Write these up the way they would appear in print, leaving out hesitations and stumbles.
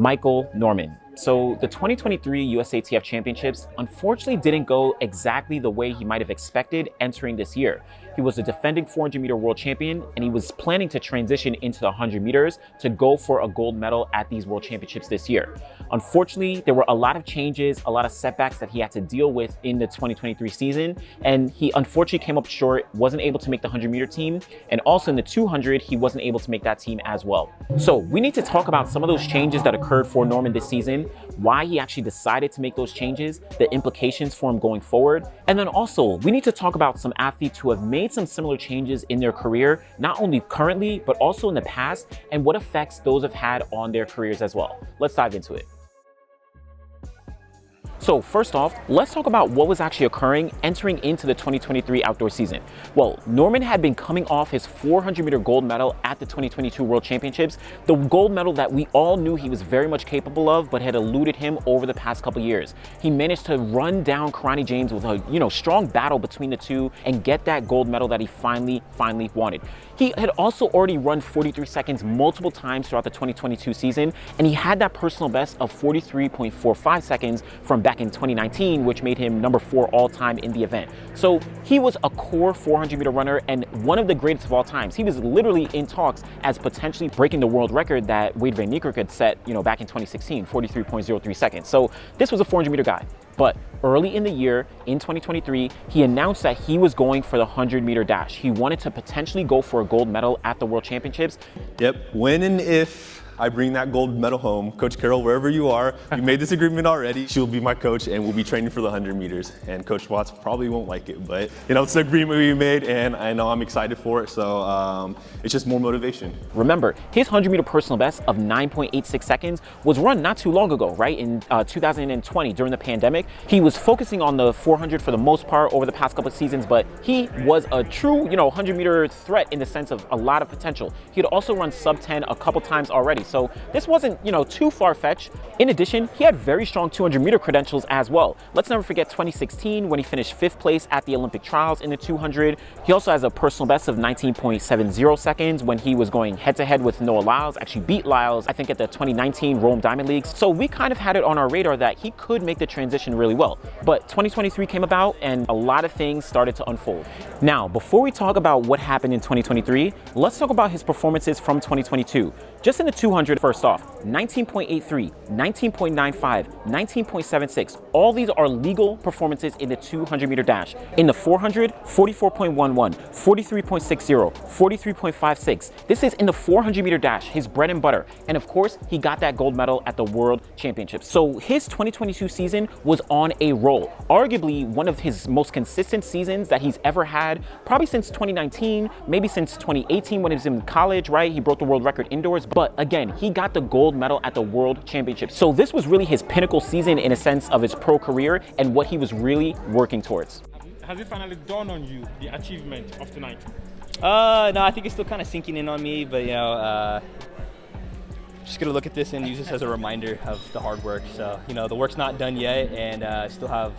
Michael Norman. So the 2023 USATF Championships unfortunately didn't go exactly the way he might have expected entering this year. He was a defending 400-meter world champion, and he was planning to transition into the 100 meters to go for a gold medal at these world championships this year. Unfortunately, there were a lot of changes, a lot of setbacks that he had to deal with in the 2023 season, and he unfortunately came up short, wasn't able to make the 100-meter team, and also in the 200, he wasn't able to make that team as well. So we need to talk about some of those changes that occurred for Norman this season, why he actually decided to make those changes, the implications for him going forward. And then also, we need to talk about some athletes who have made some similar changes in their career, not only currently, but also in the past, and what effects those have had on their careers as well. Let's dive into it. So first off, let's talk about what was actually occurring entering into the 2023 outdoor season. Well, Norman had been coming off his 400-meter gold medal at the 2022 World Championships, the gold medal that we all knew he was very much capable of, but had eluded him over the past couple years. He managed to run down Karani James with a strong battle between the two and get that gold medal that he finally wanted. He had also already run 43 seconds multiple times throughout the 2022 season, and he had that personal best of 43.45 seconds from back in 2019, which made him number 4 all-time in the event. So he was a core 400-meter runner and one of the greatest of all times. He was literally in talks as potentially breaking the world record that Wade Van Niekerk had set, back in 2016, 43.03 seconds. So this was a 400-meter guy. But early in the year, in 2023, he announced that he was going for the 100-meter dash. He wanted to potentially go for a gold medal at the World Championships. Yep, when and if I bring that gold medal home, Coach Carroll, wherever you are, we made this agreement already. She'll be my coach and we'll be training for the 100 meters. And Coach Watts probably won't like it, but it's an agreement we made and I know I'm excited for it. So it's just more motivation. Remember, his 100-meter personal best of 9.86 seconds was run not too long ago, right? In 2020 during the pandemic. He was focusing on the 400 for the most part over the past couple of seasons, but he was a true, 100-meter threat in the sense of a lot of potential. He had also run sub 10 a couple times already. So this wasn't, too far-fetched. In addition, he had very strong 200-meter credentials as well. Let's never forget 2016 when he finished 5th place at the Olympic trials in the 200. He also has a personal best of 19.70 seconds when he was going head-to-head with Noah Lyles, actually beat Lyles, I think at the 2019 Rome Diamond Leagues. So we kind of had it on our radar that he could make the transition really well. But 2023 came about and a lot of things started to unfold. Now, before we talk about what happened in 2023, let's talk about his performances from 2022. Just in the 200, first off, 19.83, 19.95, 19.76. All these are legal performances in the 200-meter dash. In the 400, 44.11, 43.60, 43.56. This is in the 400-meter dash, his bread and butter. And of course, he got that gold medal at the World Championships. So his 2022 season was on a roll. Arguably one of his most consistent seasons that he's ever had, probably since 2019, maybe since 2018 when he was in college, right? He broke the world record indoors. But again, he got the gold medal at the World Championships. So this was really his pinnacle season in a sense of his pro career and what he was really working towards. Has it finally dawned on you, the achievement of tonight? No, I think it's still kind of sinking in on me, but just gonna look at this and use this as a reminder of the hard work. So, the work's not done yet and still have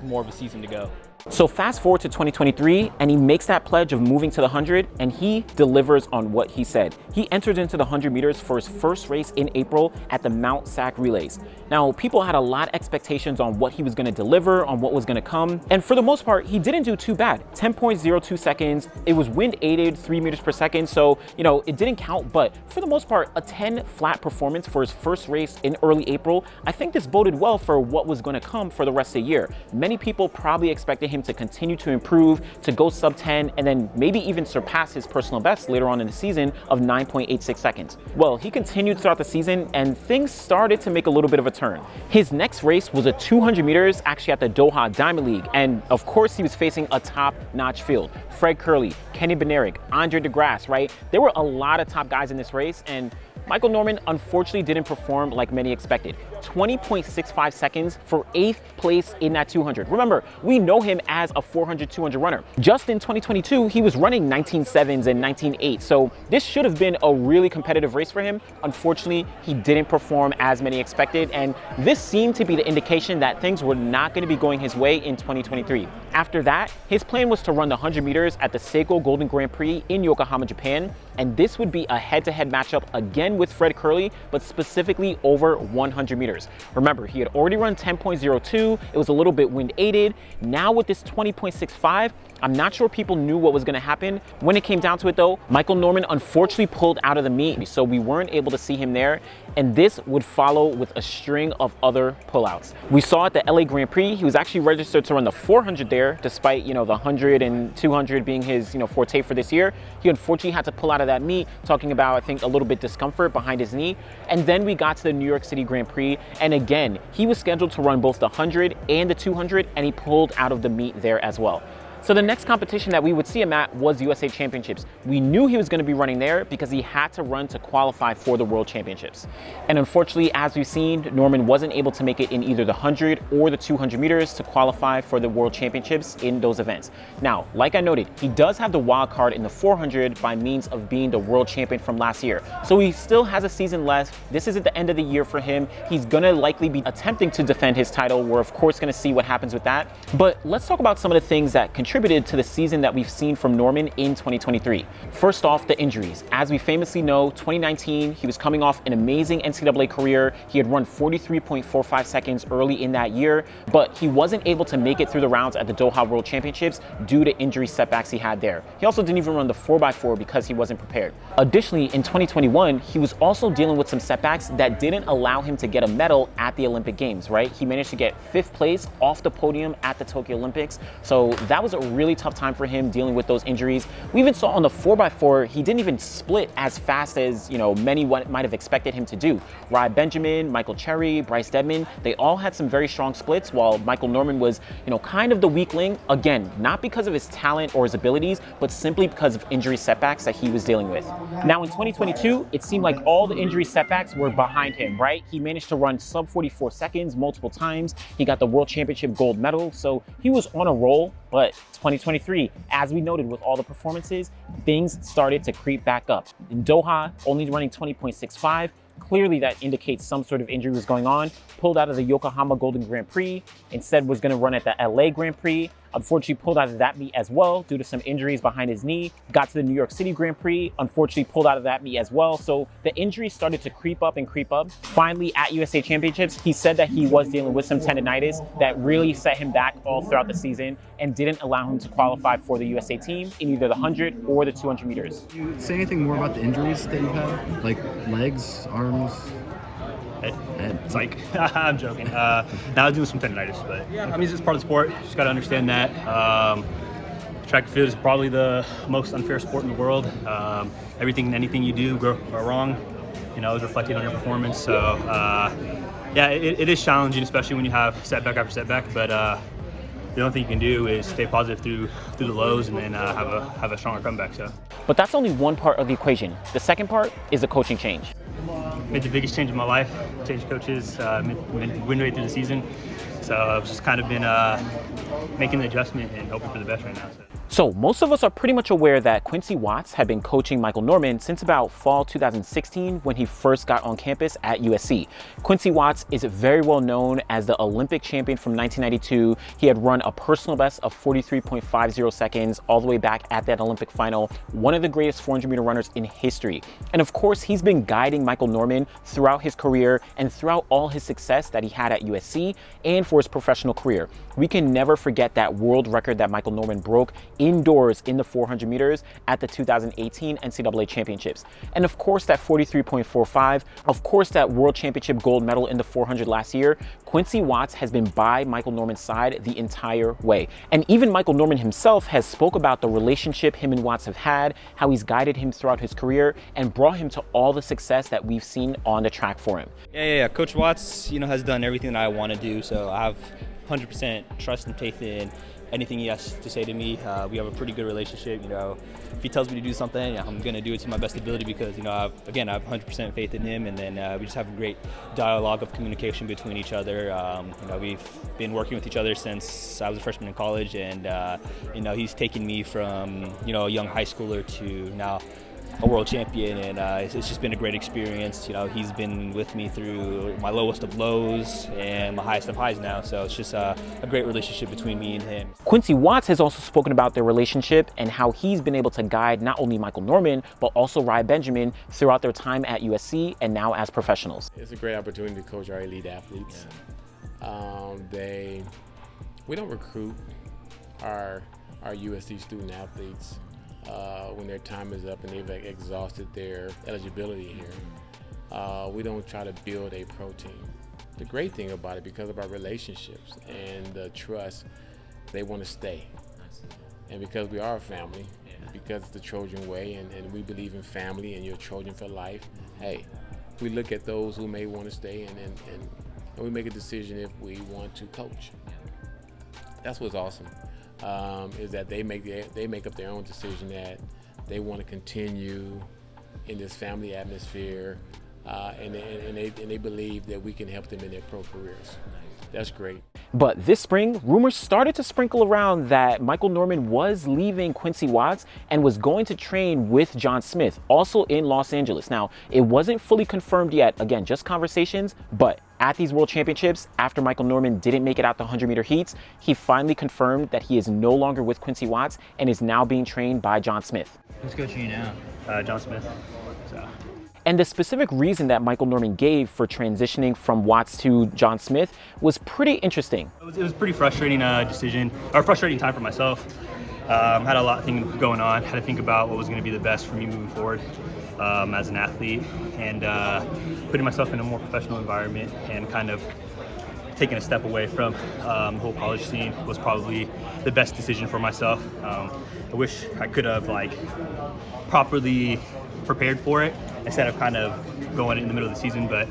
more of a season to go. So fast forward to 2023 and he makes that pledge of moving to the 100 and he delivers on what he said. He entered into the 100 meters for his first race in April at the Mount Sac Relays. Now, people had a lot of expectations on what he was going to deliver, on what was going to come. And for the most part, he didn't do too bad. 10.02 seconds. It was wind aided 3 meters per second. So, it didn't count. But for the most part, a 10 flat performance for his first race in early April. I think this boded well for what was going to come for the rest of the year. Many people probably expected him to continue to improve, to go sub 10, and then maybe even surpass his personal best later on in the season of 9.86 seconds. Well, he continued throughout the season and things started to make a little bit of a turn. His next race was a 200 meters actually at the Doha Diamond League. And of course he was facing a top-notch field. Fred Curley, Kenny Benerick, Andre DeGrasse, right? There were a lot of top guys in this race and Michael Norman unfortunately didn't perform like many expected. 20.65 seconds for 8th place in that 200. Remember, we know him as a 400-200 runner. Just in 2022, he was running 19.7s and 19.8. So this should have been a really competitive race for him. Unfortunately, he didn't perform as many expected, and this seemed to be the indication that things were not going to be going his way in 2023. After that, his plan was to run the 100 meters at the Seiko Golden Grand Prix in Yokohama, Japan, and this would be a head-to-head matchup again with Fred Curley, but specifically over 100 meters. Remember, he had already run 10.02, it was a little bit wind-aided. Now with this 20.65, I'm not sure people knew what was going to happen. When it came down to it though, Michael Norman unfortunately pulled out of the meet, so we weren't able to see him there, and this would follow with a string of other pullouts. We saw at the LA Grand Prix, he was actually registered to run the 400 there, despite, the 100 and 200 being his, forte for this year. He unfortunately had to pull out of that meet, talking about, I think, a little bit discomfort behind his knee. And then we got to the New York City Grand Prix, and again, he was scheduled to run both the 100 and the 200, and he pulled out of the meet there as well. So the next competition that we would see him at was USA Championships. We knew he was going to be running there because he had to run to qualify for the World Championships. And unfortunately, as we've seen, Norman wasn't able to make it in either the 100 or the 200 meters to qualify for the World Championships in those events. Now, like I noted, he does have the wild card in the 400 by means of being the world champion from last year. So he still has a season left. This is at the end of the year for him. He's going to likely be attempting to defend his title. We're of course going to see what happens with that. But let's talk about some of the things that contributed to the season that we've seen from Norman in 2023. First off, the injuries. As we famously know, 2019, he was coming off an amazing NCAA career. He had run 43.45 seconds early in that year, but he wasn't able to make it through the rounds at the Doha World Championships due to injury setbacks he had there. He also didn't even run the 4x4 because he wasn't prepared. Additionally, in 2021, he was also dealing with some setbacks that didn't allow him to get a medal at the Olympic Games, right? He managed to get 5th place off the podium at the Tokyo Olympics. So that was a really tough time for him dealing with those injuries. We even saw on the 4x4, he didn't even split as fast as, many might have expected him to do. Rai Benjamin, Michael Cherry, Bryce Deadman, they all had some very strong splits, while Michael Norman was, kind of the weakling. Again, not because of his talent or his abilities, but simply because of injury setbacks that he was dealing with. Now in 2022, it seemed like all the injury setbacks were behind him, right? He managed to run sub 44 seconds multiple times. He got the World Championship gold medal, so he was on a roll. But 2023, as we noted with all the performances, things started to creep back up. In Doha, only running 20.65, clearly that indicates some sort of injury was going on. Pulled out of the Yokohama Golden Grand Prix, instead was going to run at the LA Grand Prix. Unfortunately pulled out of that meet as well due to some injuries behind his knee. Got to the New York City Grand Prix, unfortunately pulled out of that meet as well. So the injuries started to creep up and creep up. Finally at USA Championships, he said that he was dealing with some tendonitis that really set him back all throughout the season and didn't allow him to qualify for the USA team in either the 100 or the 200 meters. Can you say anything more about the injuries that you've had? Like legs, arms? Head. It's like, I'm joking. Now I was doing some tendonitis, but yeah, I mean, it's part of the sport. You just got to understand that. Track and field is probably the most unfair sport in the world. Everything and anything you do go wrong, is reflected on your performance. So, yeah, it is challenging, especially when you have setback after setback. But the only thing you can do is stay positive through the lows and then have a stronger comeback. So. But that's only one part of the equation. The second part is a coaching change. Made the biggest change in my life. Changed coaches midway through the season. So I've just kind of been making the adjustment and hoping for the best right now. So most of us are pretty much aware that Quincy Watts had been coaching Michael Norman since about fall 2016 when he first got on campus at USC. Quincy Watts is very well known as the Olympic champion from 1992. He had run a personal best of 43.50 seconds all the way back at that Olympic final, one of the greatest 400 meter runners in history. And of course, he's been guiding Michael Norman throughout his career and throughout all his success that he had at USC and for his professional career. We can never forget that world record that Michael Norman broke indoors in the 400 meters at the 2018 NCAA championships. And of course that 43.45, of course that world championship gold medal in the 400 last year. Quincy Watts has been by Michael Norman's side the entire way. And even Michael Norman himself has spoke about the relationship him and Watts have had, how he's guided him throughout his career and brought him to all the success that we've seen on the track for him. Yeah. Coach Watts, has done everything that I want to do. So I have 100% trust and faith in anything he has to say to me. We have a pretty good relationship. If he tells me to do something, I'm going to do it to my best ability because, I have 100% faith in him. And then we just have a great dialogue of communication between each other. We've been working with each other since I was a freshman in college. And, he's taken me from, a young high schooler to now a world champion, and it's just been a great experience. You know, he's been with me through my lowest of lows and my highest of highs now, so it's just a great relationship between me and him. Quincy Watts has also spoken about their relationship and how he's been able to guide not only Michael Norman, but also Rai Benjamin throughout their time at USC and now as professionals. It's a great opportunity to coach our elite athletes. We don't recruit our USC student athletes when their time is up and they've exhausted their eligibility here. We don't try to build a pro team. The great thing about it, because of our relationships and the trust, they want to stay. And because we are a family, because it's the Trojan way, and we believe in family and you're a Trojan for life, hey, we look at those who may want to stay and we make a decision if we want to coach. That's what's awesome, is that they make up their own decision that they want to continue in this family atmosphere, and they believe that we can help them in their pro careers. That's great. But this spring, rumors started to sprinkle around that Michael Norman was leaving Quincy Watts and was going to train with John Smith, also in Los Angeles. Now, it wasn't fully confirmed yet, again, just conversations, but at these World Championships, after Michael Norman didn't make it out the 100-meter heats, he finally confirmed that he is no longer with Quincy Watts and is now being trained by John Smith. Who's coaching you now? John Smith. So. And the specific reason that Michael Norman gave for transitioning from Watts to John Smith was pretty interesting. It was a pretty frustrating decision, or frustrating time for myself. Had a lot of things going on. Had to think about what was going to be the best for me moving forward as an athlete, and putting myself in a more professional environment and kind of taking a step away from the whole college scene was probably the best decision for myself. I wish I could have properly prepared for it instead of kind of going in the middle of the season, but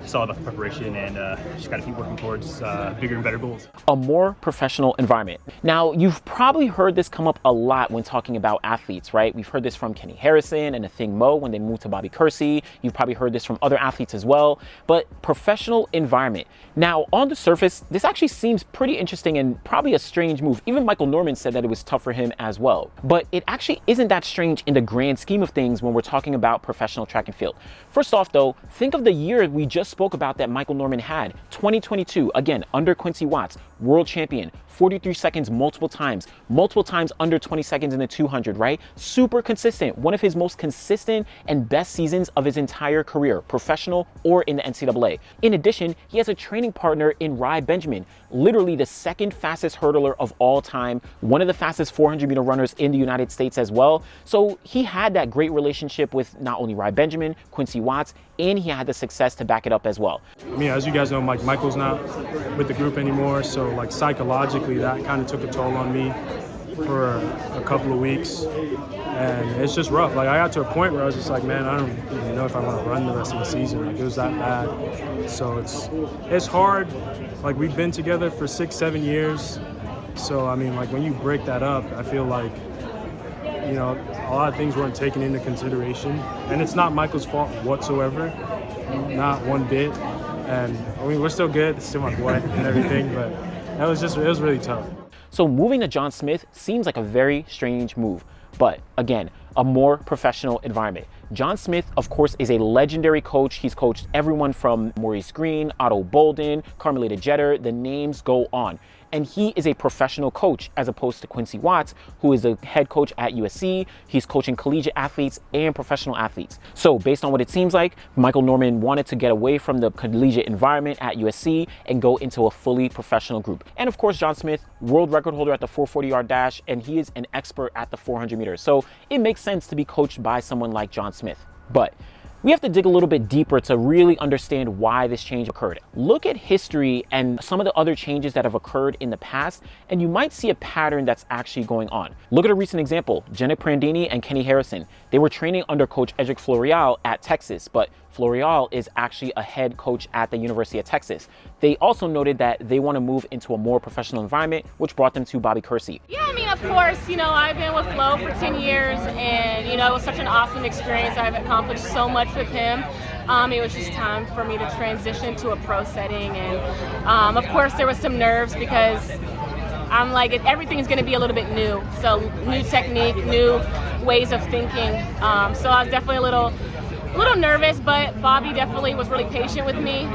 it's all about the preparation and just got to keep working towards bigger and better goals. A more professional environment. Now, you've probably heard this come up a lot when talking about athletes, right? We've heard this from Kenny Harrison and Athing Mo when they moved to Bobby Kersey. You've probably heard this from other athletes as well, but professional environment. Now, on the surface, this actually seems pretty interesting and probably a strange move. Even Michael Norman said that it was tough for him as well. But it actually isn't that strange in the grand scheme of things when we're talking about professional track and field. First off, though, think of the year we just spoke about that Michael Norman had. 2022, again, under Quincy Watts, world champion, 43 seconds multiple times under 20 seconds in the 200, right? Super consistent, one of his most consistent and best seasons of his entire career, professional or in the NCAA. In addition, he has a training partner in Rai Benjamin, literally the second fastest hurdler of all time, one of the fastest 400-meter runners in the United States as well. So he had that great relationship with not only Rai Benjamin, Quincy Watts, and he had the success to back it up as well. I mean, as you guys know, Michael's not with the group anymore, so psychologically that kind of took a toll on me for a couple of weeks, and it's just rough. I got to a point where I was just like, man, I don't even know if I want to run the rest of the season. It was that bad. So it's hard. We've been together for 6-7 years, so I mean, when you break that up, I feel like, you know, a lot of things weren't taken into consideration, and it's not Michael's fault whatsoever, not one bit. And I mean, we're still good, it's still my boy and everything, but it was really tough. So moving to John Smith seems like a very strange move, but again, a more professional environment. John Smith, of course, is a legendary coach. He's coached everyone from Maurice Green, Otto Bolden, Carmelita Jeter, the names go on. And he is a professional coach as opposed to Quincy Watts, who is a head coach at USC. He's coaching collegiate athletes and professional athletes. So based on what it seems like, Michael Norman wanted to get away from the collegiate environment at USC and go into a fully professional group. And of course, John Smith, world record holder at the 440-yard dash, and he is an expert at the 400 meters. So it makes sense to be coached by someone like John Smith. But we have to dig a little bit deeper to really understand why this change occurred. Look at history and some of the other changes that have occurred in the past, and you might see a pattern that's actually going on. Look at a recent example, Jennick Prandini and Kenny Harrison. They were training under Coach Edric Florial at Texas, but Florial is actually a head coach at the University of Texas. They also noted that they want to move into a more professional environment, which brought them to Bobby Kersey. Yeah, I mean, of course, you know, I've been with Flo for 10 years, and, you know, it was such an awesome experience. I've accomplished so much with him. It was just time for me to transition to a pro setting, and of course there was some nerves because I'm like, everything's going to be a little bit new. So new technique, new ways of thinking. So I was definitely a little nervous, but Bobby definitely was really patient with me.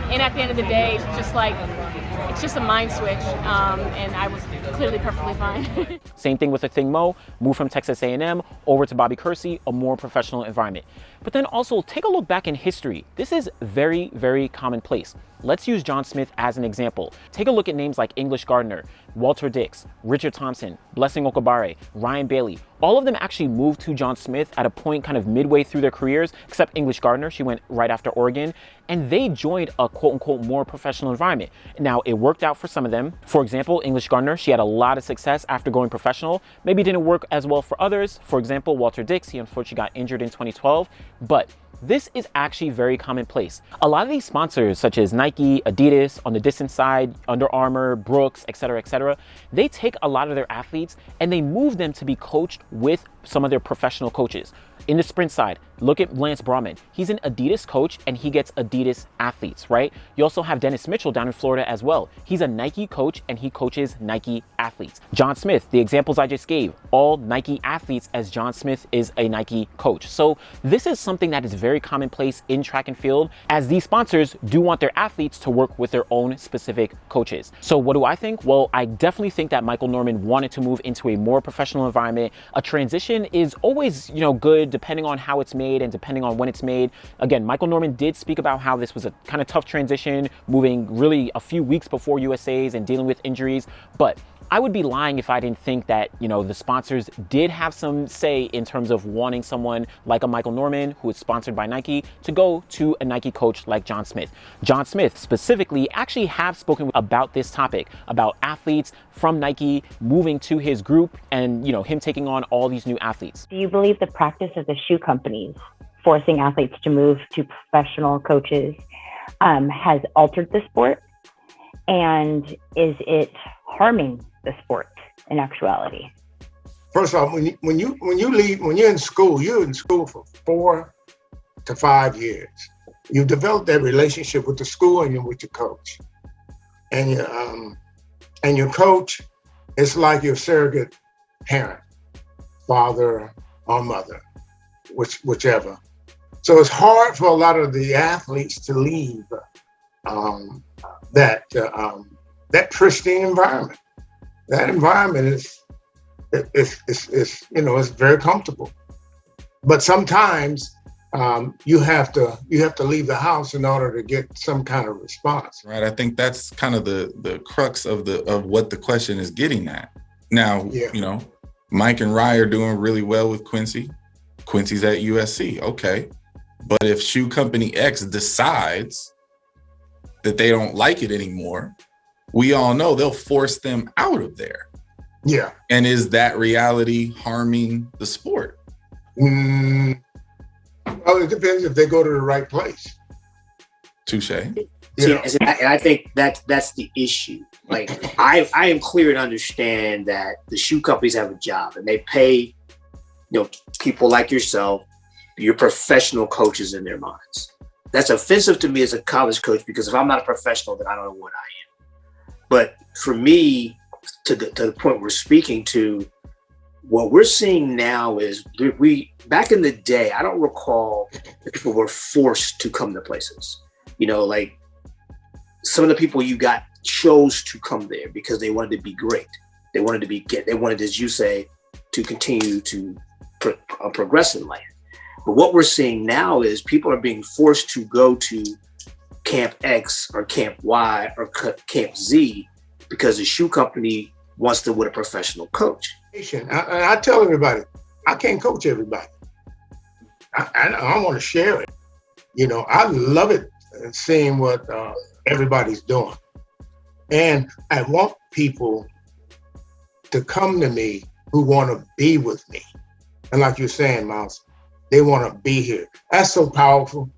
And at the end of the day, it's just a mind switch, and I was clearly perfectly fine. Same thing with Athing Mo, moved from Texas A&M over to Bobby Kersee, a more professional environment. But then also take a look back in history. This is very, very commonplace. Let's use John Smith as an example. Take a look at names like English Gardner, Walter Dix, Richard Thompson, Blessing Okabare, Ryan Bailey. All of them actually moved to John Smith at a point kind of midway through their careers, except English Gardner. She went right after Oregon, and they joined a quote-unquote more professional environment. Now, it worked out for some of them. For example, English Gardner, she had a lot of success after going professional. Maybe didn't work as well for others. For example, Walter Dix, he unfortunately got injured in 2012, but this is actually very commonplace. A lot of these sponsors, such as Nike, Adidas, on the distance side, Under Armour, Brooks, etc., they take a lot of their athletes and they move them to be coached with some of their professional coaches. In the sprint side, look at Lance Brauman. He's an Adidas coach and he gets Adidas athletes, right? You also have Dennis Mitchell down in Florida as well. He's a Nike coach and he coaches Nike athletes. John Smith, the examples I just gave, all Nike athletes, as John Smith is a Nike coach. So this is something that is very commonplace in track and field, as these sponsors do want their athletes to work with their own specific coaches. So what do I think? Well, I definitely think that Michael Norman wanted to move into a more professional environment. A transition is always, good depending on how it's made and depending on when it's made. Again, Michael Norman did speak about how this was a kind of tough transition, moving really a few weeks before USA's and dealing with injuries. But I would be lying if I didn't think that, the sponsors did have some say in terms of wanting someone like a Michael Norman, who is sponsored by Nike, to go to a Nike coach like John Smith. John Smith specifically actually have spoken about this topic, about athletes from Nike moving to his group and, him taking on all these new athletes. Do you believe the practice of the shoe companies forcing athletes to move to professional coaches has altered the sport? And is it harming the sport in actuality? First off, when you're in school for 4 to 5 years. You develop that relationship with the school and with your coach. And your coach is like your surrogate parent, father or mother, whichever. So it's hard for a lot of the athletes to leave that pristine environment. That environment is very comfortable. But sometimes you have to leave the house in order to get some kind of response. Right. I think that's kind of the crux of what the question is getting at. Now, Mike and Rye are doing really well with Quincy. Quincy's at USC. Okay. But if shoe company X decides that they don't like it anymore, we all know they'll force them out of there. Yeah. And is that reality harming the sport? Well, it depends if they go to the right place. Touche. And I think that's the issue. Like, I am clear and understand that the shoe companies have a job and they pay, people like yourself, your professional coaches in their minds. That's offensive to me as a college coach, because if I'm not a professional, then I don't know what I am. But for me, to the point we're speaking to, what we're seeing now is back in the day, I don't recall that people were forced to come to places. Like some of the people you got chose to come there because they wanted to be great. They wanted, as you say, to continue to progress in life. But what we're seeing now is people are being forced to go to Camp X or Camp Y or Camp Z because the shoe company wants them with a professional coach. I tell everybody, I can't coach everybody. I want to share it. I love it seeing what everybody's doing. And I want people to come to me who want to be with me. And like you're saying, Miles, they want to be here. That's so powerful.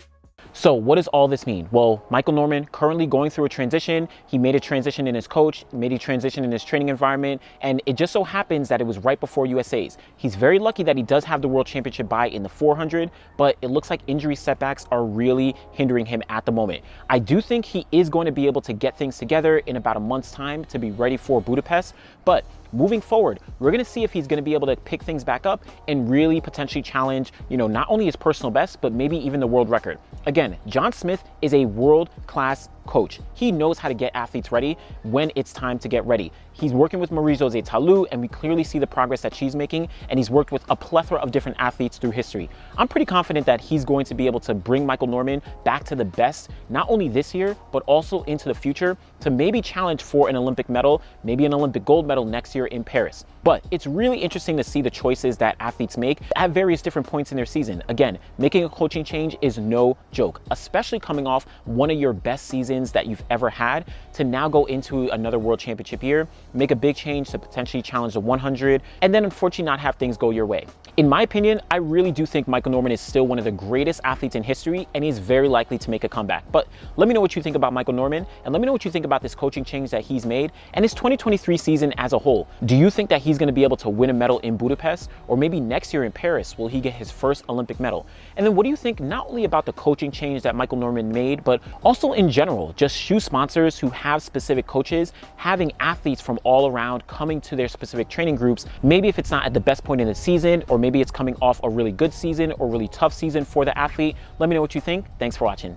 So what does all this mean? Well, Michael Norman currently going through a transition. He made a transition in his coach, made a transition in his training environment, and it just so happens that it was right before USA's. He's very lucky that he does have the World Championship bye in the 400, but it looks like injury setbacks are really hindering him at the moment. I do think he is going to be able to get things together in about a month's time to be ready for Budapest, but moving forward, we're going to see if he's going to be able to pick things back up and really potentially challenge, not only his personal best, but maybe even the world record. Again, John Smith is a world-class coach. He knows how to get athletes ready when it's time to get ready. He's working with Marie-Josée Talu, and we clearly see the progress that she's making, and he's worked with a plethora of different athletes through history. I'm pretty confident that he's going to be able to bring Michael Norman back to the best, not only this year, but also into the future to maybe challenge for an Olympic medal, maybe an Olympic gold medal next year in Paris. But it's really interesting to see the choices that athletes make at various different points in their season. Again, making a coaching change is no joke, especially coming off one of your best seasons that you've ever had to now go into another world championship year, make a big change to potentially challenge the 100, and then unfortunately not have things go your way. In my opinion, I really do think Michael Norman is still one of the greatest athletes in history, and he's very likely to make a comeback. But let me know what you think about Michael Norman, and let me know what you think about this coaching change that he's made and his 2023 season as a whole. Do you think that he's going to be able to win a medal in Budapest, or maybe next year in Paris will he get his first Olympic medal? And then what do you think not only about the coaching change that Michael Norman made, but also in general, just shoe sponsors who have specific coaches, having athletes from all around coming to their specific training groups, maybe if it's not at the best point in the season, or maybe it's coming off a really good season or really tough season for the athlete. Let me know what you think. Thanks for watching.